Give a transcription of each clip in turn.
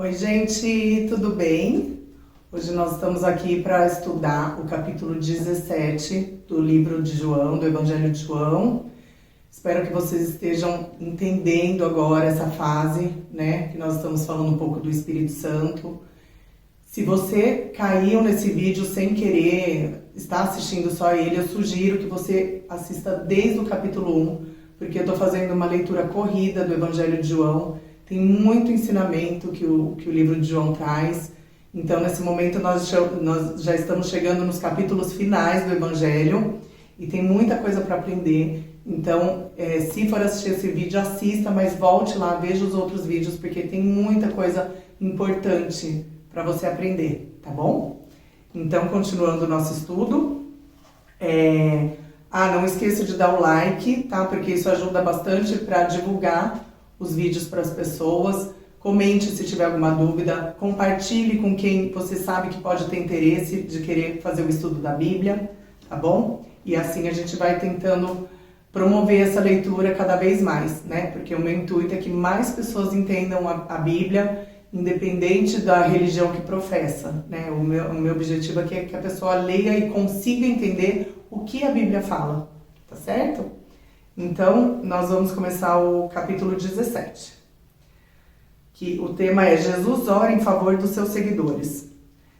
Oi, gente, tudo bem? Hoje nós estamos aqui para estudar o capítulo 17 do livro de João, do Evangelho de João. Espero que vocês estejam entendendo agora essa fase, né? Que nós estamos falando um pouco do Espírito Santo. Se você caiu nesse vídeo sem querer, está assistindo só ele, eu sugiro que você assista desde o capítulo 1, porque eu estou fazendo uma leitura corrida do Evangelho de João. Tem muito ensinamento que o livro de João traz. Então, nesse momento, nós já estamos chegando nos capítulos finais do Evangelho e tem muita coisa para aprender. Então, se for assistir esse vídeo, assista, mas volte lá, veja os outros vídeos, porque tem muita coisa importante para você aprender, tá bom? Então, continuando o nosso estudo. Não esqueça de dar o like, tá? Porque isso ajuda bastante para divulgar os vídeos para as pessoas. Comente se tiver alguma dúvida, compartilhe com quem você sabe que pode ter interesse de querer fazer o estudo da Bíblia, tá bom? E assim a gente vai tentando promover essa leitura cada vez mais, né? Porque o meu intuito é que mais pessoas entendam a Bíblia, independente da religião que professa, né? O meu objetivo aqui é que a pessoa leia e consiga entender o que a Bíblia fala, tá certo? Então, nós vamos começar o capítulo 17, que o tema é Jesus ora em favor dos seus seguidores.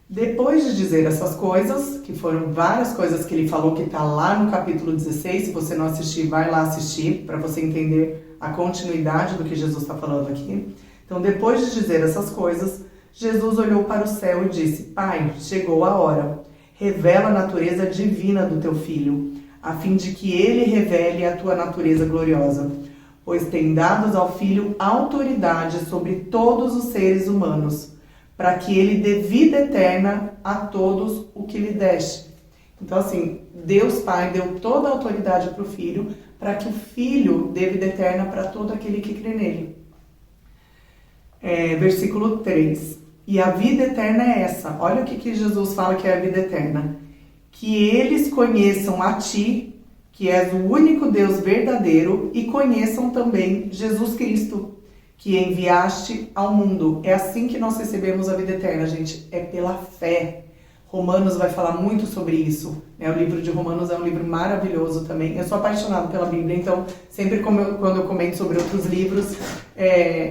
Depois de dizer essas coisas, que foram várias coisas que ele falou que está lá no capítulo 16, se você não assistir, vai lá assistir, para você entender a continuidade do que Jesus está falando aqui. Então, depois de dizer essas coisas, Jesus olhou para o céu e disse: Pai, chegou a hora, revela a natureza divina do teu Filho, a fim de que ele revele a tua natureza gloriosa, pois tem dado ao Filho autoridade sobre todos os seres humanos, para que ele dê vida eterna a todos o que lhe deste. Então, assim, Deus Pai deu toda a autoridade para o Filho, para que o Filho dê vida eterna para todo aquele que crê nele. Versículo 3. E a vida eterna é essa. Olha o que Jesus fala que é a vida eterna. Que eles conheçam a ti, que és o único Deus verdadeiro, e conheçam também Jesus Cristo, que enviaste ao mundo. É assim que nós recebemos a vida eterna, gente, é pela fé. Romanos vai falar muito sobre isso, né? O livro de Romanos é um livro maravilhoso também. Eu sou apaixonada pela Bíblia, então sempre quando eu comento sobre outros livros,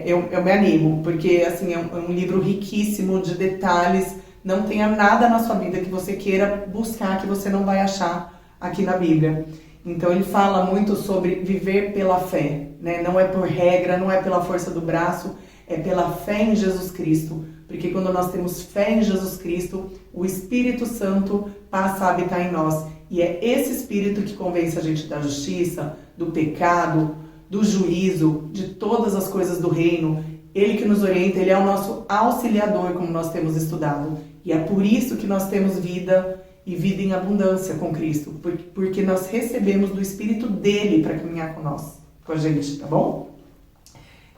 eu me animo, porque assim, é um livro riquíssimo de detalhes. Não tenha nada na sua vida que você queira buscar, que você não vai achar aqui na Bíblia. Então ele fala muito sobre viver pela fé, né? Não é por regra, não é pela força do braço, é pela fé em Jesus Cristo. Porque quando nós temos fé em Jesus Cristo, o Espírito Santo passa a habitar em nós. E é esse Espírito que convence a gente da justiça, do pecado, do juízo, de todas as coisas do reino. Ele que nos orienta, ele é o nosso auxiliador, como nós temos estudado. E é por isso que nós temos vida e vida em abundância com Cristo. Porque nós recebemos do Espírito dele para caminhar com nós, com a gente, tá bom?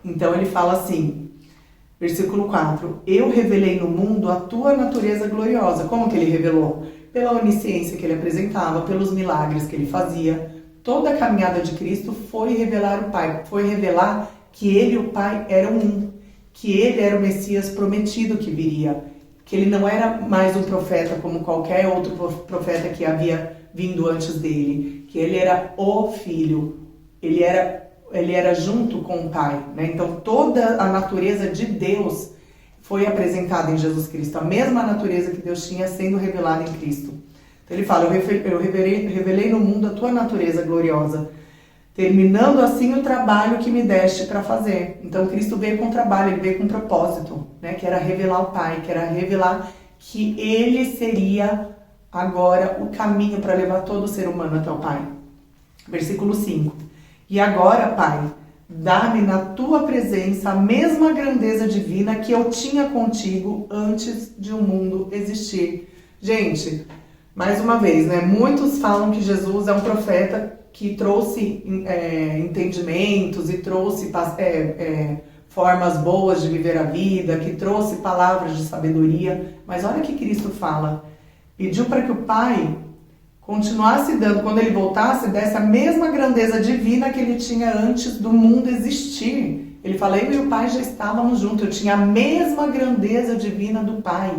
Então ele fala assim, versículo 4. Eu revelei no mundo a tua natureza gloriosa. Como que ele revelou? Pela onisciência que ele apresentava, pelos milagres que ele fazia. Toda a caminhada de Cristo foi revelar o Pai, foi revelar que ele e o Pai eram um, que ele era o Messias prometido que viria, que ele não era mais um profeta como qualquer outro profeta que havia vindo antes dele, que ele era o Filho, ele era junto com o Pai, né? Então toda a natureza de Deus foi apresentada em Jesus Cristo, a mesma natureza que Deus tinha sendo revelada em Cristo. Então ele fala, eu revelei no mundo a tua natureza gloriosa, terminando assim o trabalho que me deste para fazer. Então Cristo veio com trabalho, ele veio com propósito, né? Que era revelar o Pai, que era revelar que ele seria agora o caminho para levar todo ser humano até o Pai. Versículo 5. E agora, Pai, dá-me na tua presença a mesma grandeza divina que eu tinha contigo antes de o mundo existir. Gente, mais uma vez, né? Muitos falam que Jesus é um profeta que trouxe entendimentos e trouxe formas boas de viver a vida, que trouxe palavras de sabedoria. Mas olha o que Cristo fala. Pediu para que o Pai continuasse dando, quando ele voltasse, desse a mesma grandeza divina que ele tinha antes do mundo existir. Ele fala, eu e o Pai já estávamos juntos, eu tinha a mesma grandeza divina do Pai.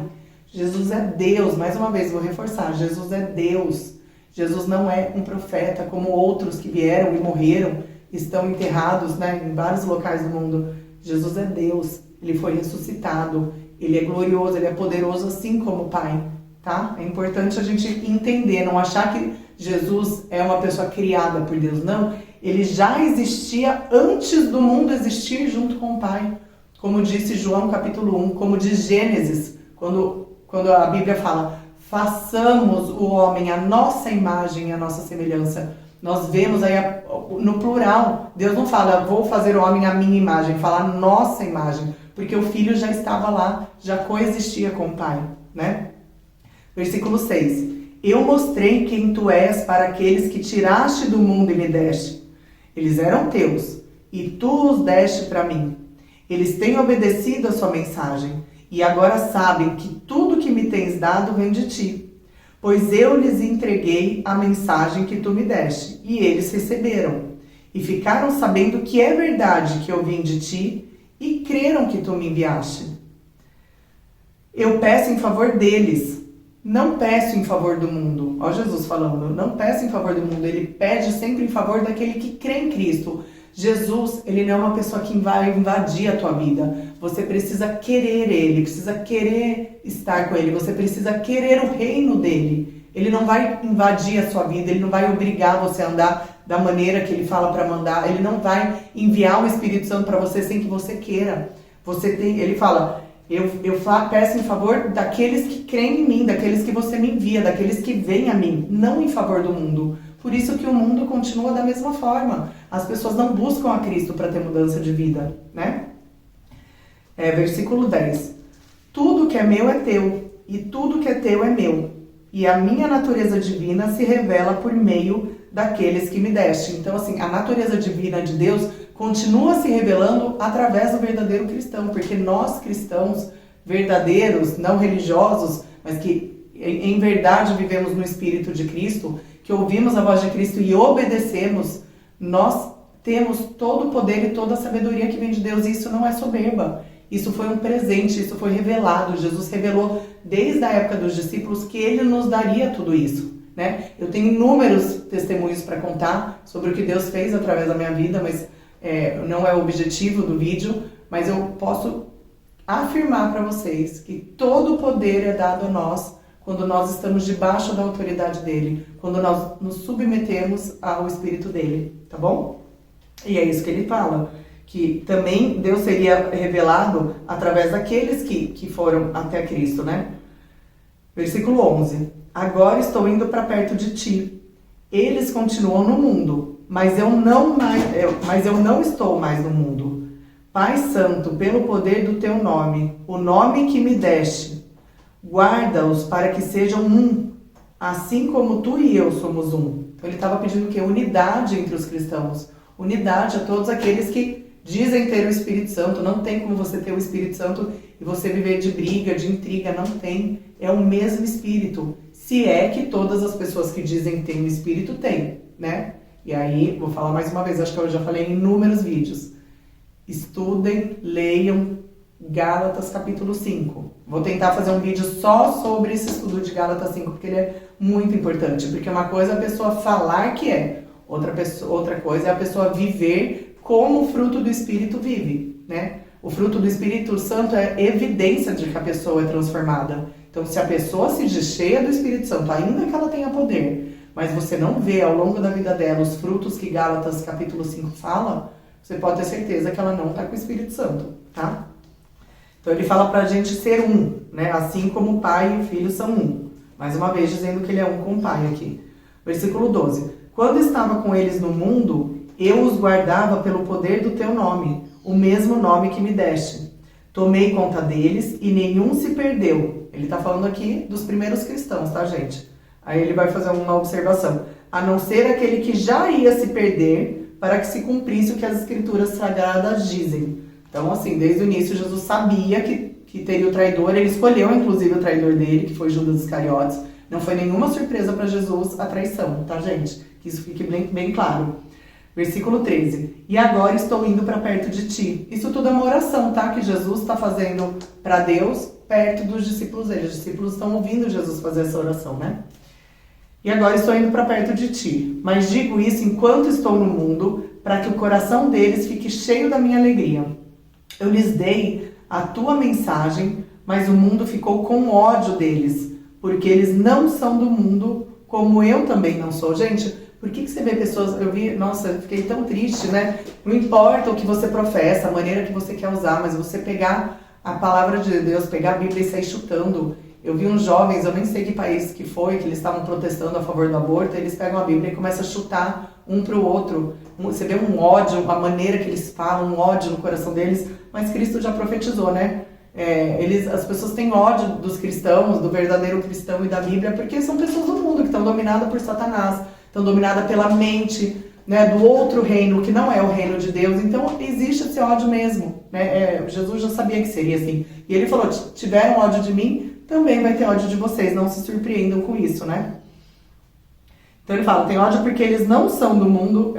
Jesus é Deus, mais uma vez, vou reforçar, Jesus é Deus. Jesus não é um profeta como outros que vieram e morreram, estão enterrados, né, em vários locais do mundo. Jesus é Deus, ele foi ressuscitado, ele é glorioso, ele é poderoso assim como o Pai, tá? É importante a gente entender, não achar que Jesus é uma pessoa criada por Deus, não. Ele já existia antes do mundo existir junto com o Pai. Como disse João capítulo 1, como diz Gênesis, quando a Bíblia fala, façamos o homem à nossa imagem e à nossa semelhança. Nós vemos aí no plural, Deus não fala, vou fazer o homem à minha imagem, fala a nossa imagem, porque o Filho já estava lá, já coexistia com o Pai, né? Versículo 6. Eu mostrei quem tu és para aqueles que tiraste do mundo e me deste. Eles eram teus, e tu os deste para mim. Eles têm obedecido a sua mensagem, e agora sabem que tudo que me tens dado vem de ti. Pois eu lhes entreguei a mensagem que tu me deste, e eles receberam. E ficaram sabendo que é verdade que eu vim de ti, e creram que tu me enviaste. Eu peço em favor deles, não peço em favor do mundo. Ó Jesus falando, não peço em favor do mundo, ele pede sempre em favor daquele que crê em Cristo. Jesus, ele não é uma pessoa que vai invadir a tua vida. Você precisa querer ele, precisa querer estar com ele, você precisa querer o reino dele. Ele não vai invadir a sua vida, ele não vai obrigar você a andar da maneira que ele fala para mandar, ele não vai enviar o Espírito Santo para você sem que você queira. Ele fala, eu peço em favor daqueles que creem em mim, daqueles que você me envia, daqueles que vêm a mim, não em favor do mundo. Por isso que o mundo continua da mesma forma. As pessoas não buscam a Cristo para ter mudança de vida, né? Versículo 10. Tudo que é meu é teu, e tudo que é teu é meu. E a minha natureza divina se revela por meio daqueles que me deste. Então, assim, a natureza divina de Deus continua se revelando através do verdadeiro cristão, porque nós cristãos verdadeiros, não religiosos, mas que em verdade vivemos no Espírito de Cristo, que ouvimos a voz de Cristo e obedecemos, nós temos todo o poder e toda a sabedoria que vem de Deus, e isso não é soberba. Isso foi um presente, isso foi revelado. Jesus revelou desde a época dos discípulos que ele nos daria tudo isso, né? Eu tenho inúmeros testemunhos para contar sobre o que Deus fez através da minha vida, mas não é o objetivo do vídeo, mas eu posso afirmar para vocês que todo o poder é dado a nós quando nós estamos debaixo da autoridade dele, quando nós nos submetemos ao Espírito dele, tá bom? E é isso que ele fala, que também Deus seria revelado através daqueles que foram até Cristo, né? Versículo 11. Agora estou indo para perto de ti. Eles continuam no mundo, mas eu não estou mais no mundo. Pai Santo, pelo poder do teu nome, o nome que me deste, guarda-os para que sejam um, assim como tu e eu somos um. Então ele estava pedindo o quê? Unidade entre os cristãos. Unidade a todos aqueles que dizem ter o Espírito Santo. Não tem como você ter o Espírito Santo e você viver de briga, de intriga. Não tem. É o mesmo Espírito. Se é que todas as pessoas que dizem ter o Espírito têm, né? E aí, vou falar mais uma vez, acho que eu já falei em inúmeros vídeos. Estudem, leiam Gálatas capítulo 5. Vou tentar fazer um vídeo só sobre esse estudo de Gálatas 5, porque ele é muito importante. Porque uma coisa é a pessoa falar que é, outra coisa é a pessoa viver como o fruto do Espírito vive, né? O fruto do Espírito Santo é evidência de que a pessoa é transformada. Então, se a pessoa se diz cheia do Espírito Santo, ainda que ela tenha poder, mas você não vê ao longo da vida dela os frutos que Gálatas capítulo 5 fala, você pode ter certeza que ela não está com o Espírito Santo, tá? Então ele fala pra gente ser um, né? Assim como o Pai e o Filho são um. Mais uma vez dizendo que ele é um com o Pai aqui. Versículo 12. Quando estava com eles no mundo, eu os guardava pelo poder do teu nome, o mesmo nome que me deste. Tomei conta deles e nenhum se perdeu. Ele está falando aqui dos primeiros cristãos, tá, gente? Aí ele vai fazer uma observação. A não ser aquele que já ia se perder para que se cumprisse o que as Escrituras Sagradas dizem. Então, assim, desde o início, Jesus sabia que teria o traidor. Ele escolheu, inclusive, o traidor dele, que foi Judas Iscariotes. Não foi nenhuma surpresa para Jesus a traição, tá, gente? Que isso fique bem claro. Versículo 13. E agora estou indo para perto de ti. Isso tudo é uma oração, tá? Que Jesus está fazendo para Deus perto dos discípulos dele. Os discípulos estão ouvindo Jesus fazer essa oração, né? E agora estou indo para perto de ti. Mas digo isso enquanto estou no mundo, para que o coração deles fique cheio da minha alegria. Eu lhes dei a tua mensagem, mas o mundo ficou com ódio deles, porque eles não são do mundo, como eu também não sou. Gente, por que você vê pessoas... Nossa, eu fiquei tão triste, né? Não importa o que você professa, a maneira que você quer usar, mas você pegar a palavra de Deus, pegar a Bíblia e sair chutando. Eu vi uns jovens, eu nem sei que país que foi, que eles estavam protestando a favor do aborto, eles pegam a Bíblia e começam a chutar um pro outro. Você vê um ódio, a maneira que eles falam, um ódio no coração deles, mas Cristo já profetizou, né? As pessoas têm ódio dos cristãos, do verdadeiro cristão e da Bíblia, porque são pessoas do mundo que estão dominadas por Satanás, estão dominadas pela mente, né, do outro reino, que não é o reino de Deus. Então existe esse ódio mesmo, né? Jesus já sabia que seria assim. E ele falou, tiveram ódio de mim, também vai ter ódio de vocês, não se surpreendam com isso, né? Então ele fala, tem ódio porque eles não são do mundo,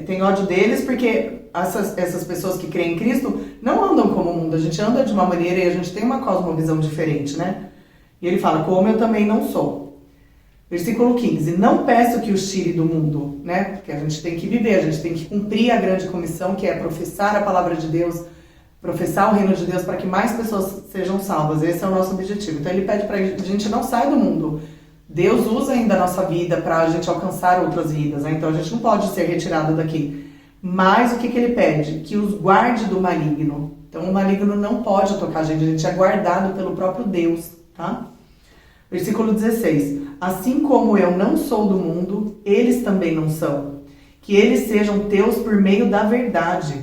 tem ódio deles porque essas pessoas que creem em Cristo não andam como o mundo, a gente anda de uma maneira e a gente tem uma cosmovisão diferente, né? E ele fala, como eu também não sou. Versículo 15, não peço que os tire do mundo, né? Porque a gente tem que viver, a gente tem que cumprir a grande comissão, que é professar a palavra de Deus, professar o reino de Deus para que mais pessoas sejam salvas. Esse é o nosso objetivo. Então ele pede para a gente não sair do mundo. Deus usa ainda a nossa vida para a gente alcançar outras vidas, né? Então a gente não pode ser retirado daqui. Mas o que ele pede? Que os guarde do maligno. Então o maligno não pode tocar a gente é guardado pelo próprio Deus, tá? Versículo 16. Assim como eu não sou do mundo, eles também não são. Que eles sejam teus por meio da verdade.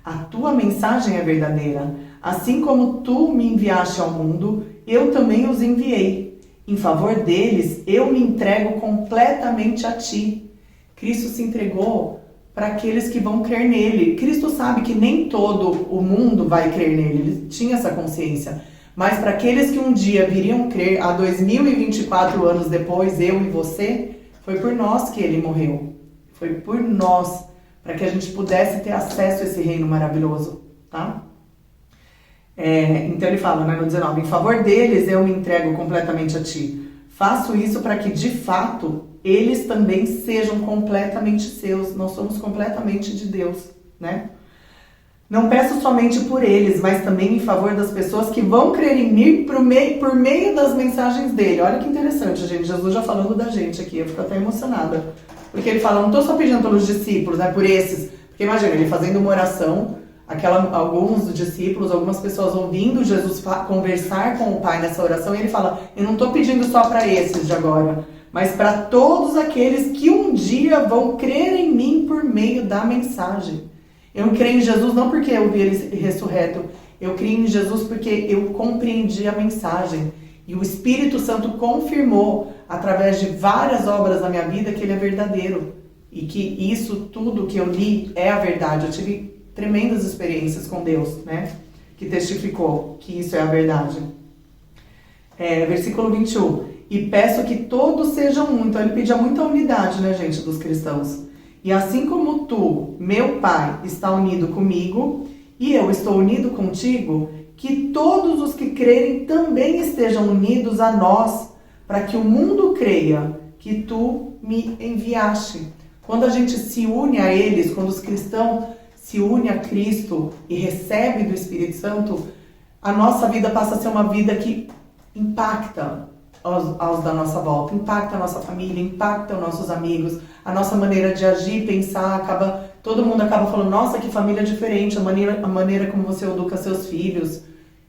A tua mensagem é verdadeira. Assim como tu me enviaste ao mundo, eu também os enviei. Em favor deles, eu me entrego completamente a ti. Cristo se entregou para aqueles que vão crer nele. Cristo sabe que nem todo o mundo vai crer nele. Ele tinha essa consciência. Mas para aqueles que um dia viriam crer, há 2024 anos depois, eu e você, foi por nós que ele morreu. Foi por nós, para que a gente pudesse ter acesso a esse reino maravilhoso, tá? Então ele fala, né, no 19, em favor deles eu me entrego completamente a ti. Faço isso para que, de fato, eles também sejam completamente seus. Nós somos completamente de Deus, né? Não peço somente por eles, mas também em favor das pessoas que vão crer em mim por meio das mensagens dele. Olha que interessante, gente. Jesus já falando da gente aqui, eu fico até emocionada. Porque ele fala, não estou só pedindo pelos discípulos, né, por esses. Porque imagina, ele fazendo uma oração, alguns discípulos, algumas pessoas ouvindo Jesus conversar com o Pai nessa oração, e ele fala, eu não estou pedindo só para esses de agora, mas para todos aqueles que um dia vão crer em mim por meio da mensagem. Eu creio em Jesus não porque eu vi ele ressurreto, eu creio em Jesus porque eu compreendi a mensagem. E o Espírito Santo confirmou, através de várias obras na minha vida, que ele é verdadeiro. E que isso tudo que eu li é a verdade. Eu tive tremendas experiências com Deus, né? Que testificou que isso é a verdade. Versículo 21. E peço que todos sejam um. Então ele pedia muita unidade, né, gente, dos cristãos. E assim como tu, meu Pai, está unido comigo, e eu estou unido contigo, que todos os que crerem também estejam unidos a nós, para que o mundo creia que tu me enviaste. Quando a gente se une a eles, quando os cristãos se unem a Cristo e recebem do Espírito Santo, a nossa vida passa a ser uma vida que impacta aos da nossa volta, impacta a nossa família, impacta os nossos amigos, a nossa maneira de agir, pensar, todo mundo acaba falando, nossa, que família diferente, a maneira como você educa seus filhos,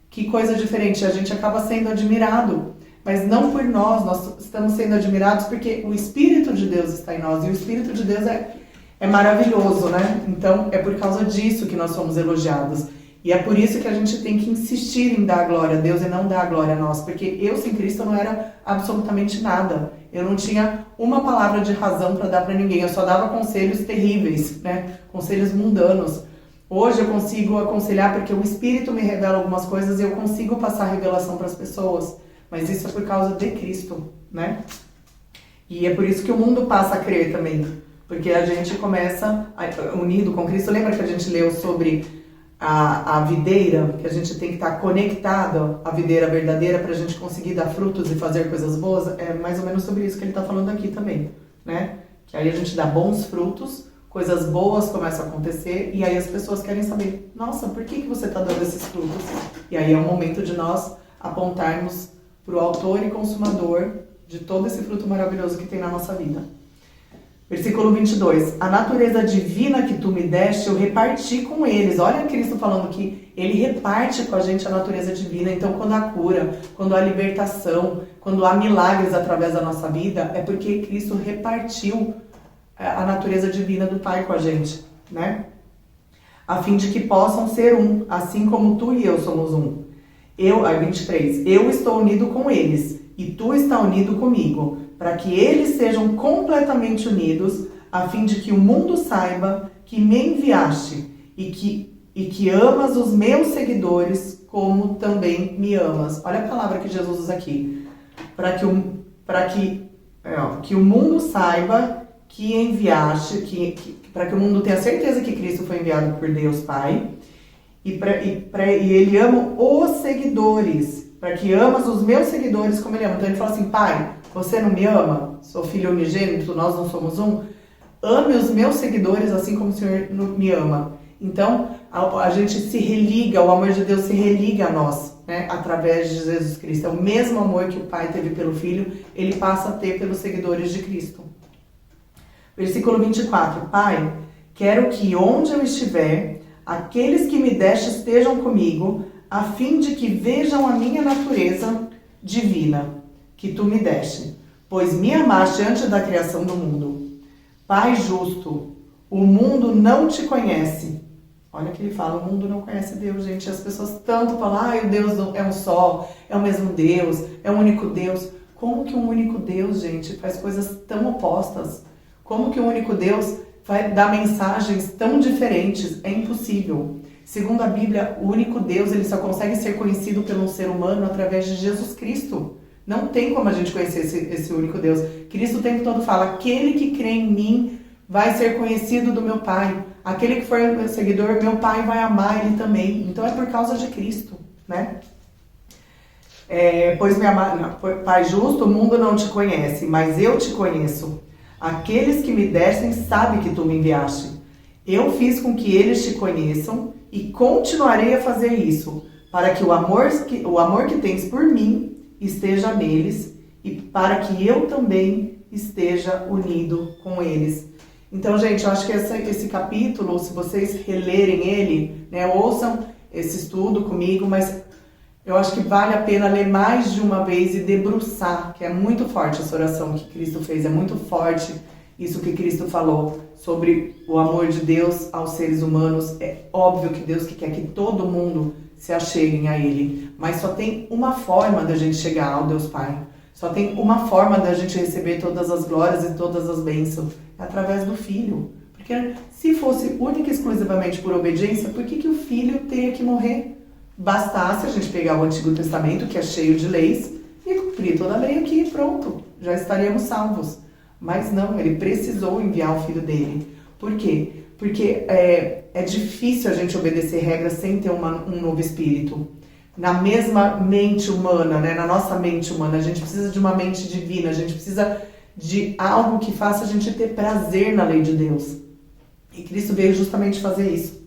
que coisa diferente, a gente acaba sendo admirado, mas não por nós estamos sendo admirados porque o Espírito de Deus está em nós, e o Espírito de Deus é maravilhoso, né? Então é por causa disso que nós somos elogiados. E é por isso que a gente tem que insistir em dar glória a Deus e não dar glória a nós. Porque eu, sem Cristo, não era absolutamente nada. Eu não tinha uma palavra de razão para dar para ninguém. Eu só dava conselhos terríveis, né? Conselhos mundanos. Hoje eu consigo aconselhar porque o Espírito me revela algumas coisas e eu consigo passar a revelação para as pessoas. Mas isso é por causa de Cristo, né? E é por isso que o mundo passa a crer também. Porque a gente começa unido com Cristo. Lembra que a gente leu sobre a videira, que a gente tem que estar conectado à videira verdadeira para a gente conseguir dar frutos e fazer coisas boas? É mais ou menos sobre isso que ele está falando aqui também, né? Que aí a gente dá bons frutos, coisas boas começam a acontecer e aí as pessoas querem saber, nossa, por que você está dando esses frutos? E aí é o momento de nós apontarmos para o autor e consumador de todo esse fruto maravilhoso que tem na nossa vida. Versículo 22. A natureza divina que tu me deste, eu reparti com eles. Olha Cristo falando que ele reparte com a gente a natureza divina. Então, quando há cura, quando há libertação, quando há milagres através da nossa vida, é porque Cristo repartiu a natureza divina do Pai com a gente, né? A fim de que possam ser um, assim como tu e eu somos um. 23. Eu estou unido com eles, e tu está unido comigo, para que eles sejam completamente unidos, a fim de que o mundo saiba que me enviaste e que amas os meus seguidores como também me amas. Olha a palavra que Jesus usa aqui. Para que o mundo saiba que enviaste, para que o mundo tenha certeza que Cristo foi enviado por Deus Pai, e ele ama os seguidores, para que amas os meus seguidores como ele ama. Então ele fala assim, Pai, você não me ama? Sou filho unigênito, nós não somos um? Ame os meus seguidores assim como o Senhor me ama. Então, a gente se religa, o amor de Deus se religa a nós, né? Através de Jesus Cristo. É o mesmo amor que o Pai teve pelo Filho, ele passa a ter pelos seguidores de Cristo. Versículo 24. Pai, quero que onde eu estiver, aqueles que me deste estejam comigo, a fim de que vejam a minha natureza divina, que tu me deste, pois me amaste antes da criação do mundo. Pai justo, o mundo não te conhece. Olha que ele fala, o mundo não conhece Deus, gente. As pessoas tanto falam, o Deus é um só, é o mesmo Deus, é um único Deus. Como que um único Deus, gente, faz coisas tão opostas? Como que um único Deus vai dar mensagens tão diferentes? É impossível. Segundo a Bíblia, o único Deus, ele só consegue ser conhecido pelo ser humano através de Jesus Cristo. Não tem como a gente conhecer esse único Deus. Cristo o tempo todo fala, aquele que crê em mim vai ser conhecido do meu Pai. Aquele que for meu seguidor, meu Pai vai amar ele também. Então é por causa de Cristo, né? Pois me amar, Pai justo, o mundo não te conhece, mas eu te conheço. Aqueles que me destem sabem que tu me enviaste. Eu fiz com que eles te conheçam e continuarei a fazer isso, para que o amor que tens por mim esteja neles e para que eu também esteja unido com eles. Então, gente, eu acho que esse capítulo, se vocês relerem ele, né, ouçam esse estudo comigo, mas eu acho que vale a pena ler mais de uma vez e debruçar, que é muito forte essa oração que Cristo fez, é muito forte isso que Cristo falou sobre o amor de Deus aos seres humanos. É óbvio que Deus quer que todo mundo se acheguem a Ele, mas só tem uma forma da gente chegar ao Deus Pai, só tem uma forma da gente receber todas as glórias e todas as bênçãos, é através do Filho. Porque se fosse única e exclusivamente por obediência, por que o Filho teria que morrer? Bastasse a gente pegar o Antigo Testamento, que é cheio de leis, e cumprir toda a lei aqui e pronto, já estaríamos salvos. Mas não, ele precisou enviar o Filho dele. Por quê? Porque é difícil a gente obedecer regras sem ter um novo espírito. Na mesma mente humana, né? Na nossa mente humana, a gente precisa de uma mente divina, a gente precisa de algo que faça a gente ter prazer na lei de Deus. E Cristo veio justamente fazer isso.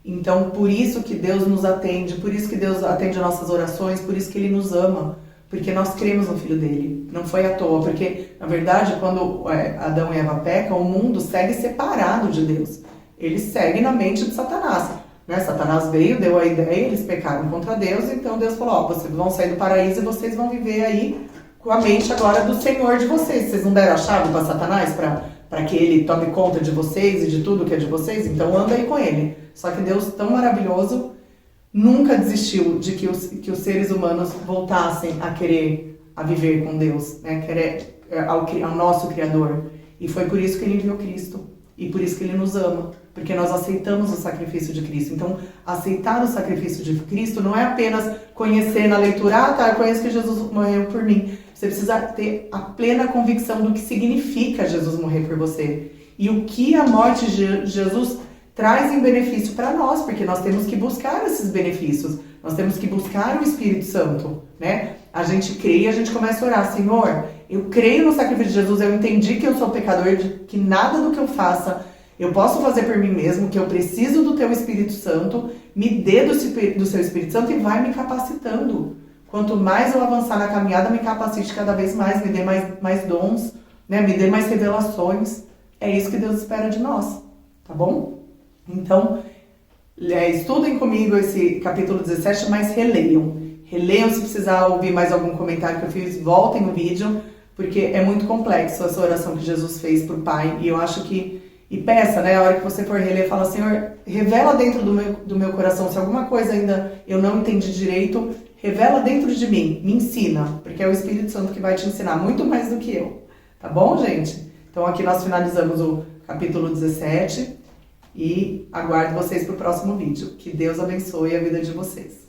Então, por isso que Deus nos atende, por isso que Deus atende nossas orações, por isso que Ele nos ama, porque nós cremos no Filho dele. Não foi à toa, porque, na verdade, quando Adão e Eva pecam, o mundo segue separado de Deus. Ele segue na mente de Satanás. Né? Satanás veio, deu a ideia, eles pecaram contra Deus, então Deus falou, vocês vão sair do paraíso e vocês vão viver aí com a mente agora do Senhor de vocês. Vocês não deram a chave para Satanás para que ele tome conta de vocês e de tudo que é de vocês? Então anda aí com ele. Só que Deus, tão maravilhoso, nunca desistiu de que os seres humanos voltassem a viver com Deus, né? Ao nosso Criador. E foi por isso que Ele enviou Cristo. E por isso que Ele nos ama. Porque nós aceitamos o sacrifício de Cristo. Então, aceitar o sacrifício de Cristo não é apenas conhecer na leitura, eu conheço que Jesus morreu por mim. Você precisa ter a plena convicção do que significa Jesus morrer por você. e o que a morte de Jesus traz em benefício para nós, porque nós temos que buscar esses benefícios, nós temos que buscar o Espírito Santo, né? A gente crê e a gente começa a orar, Senhor, eu creio no sacrifício de Jesus, eu entendi que eu sou pecador, que nada do que eu faça eu posso fazer por mim mesmo, que eu preciso do teu Espírito Santo, me dê do seu Espírito Santo e vai me capacitando. Quanto mais eu avançar na caminhada, me capacite cada vez mais, me dê mais dons, né? Me dê mais revelações. É isso que Deus espera de nós, tá bom? Então, estudem comigo esse capítulo 17, mas releiam. Releiam, se precisar ouvir mais algum comentário que eu fiz, voltem no vídeo, porque é muito complexo essa oração que Jesus fez pro Pai, e eu acho que, e peça, né, a hora que você for reler, fala, Senhor, revela dentro do meu coração, se alguma coisa ainda eu não entendi direito, revela dentro de mim, me ensina, porque é o Espírito Santo que vai te ensinar muito mais do que eu, tá bom, gente? Então aqui nós finalizamos o capítulo 17 e aguardo vocês pro próximo vídeo. Que Deus abençoe a vida de vocês.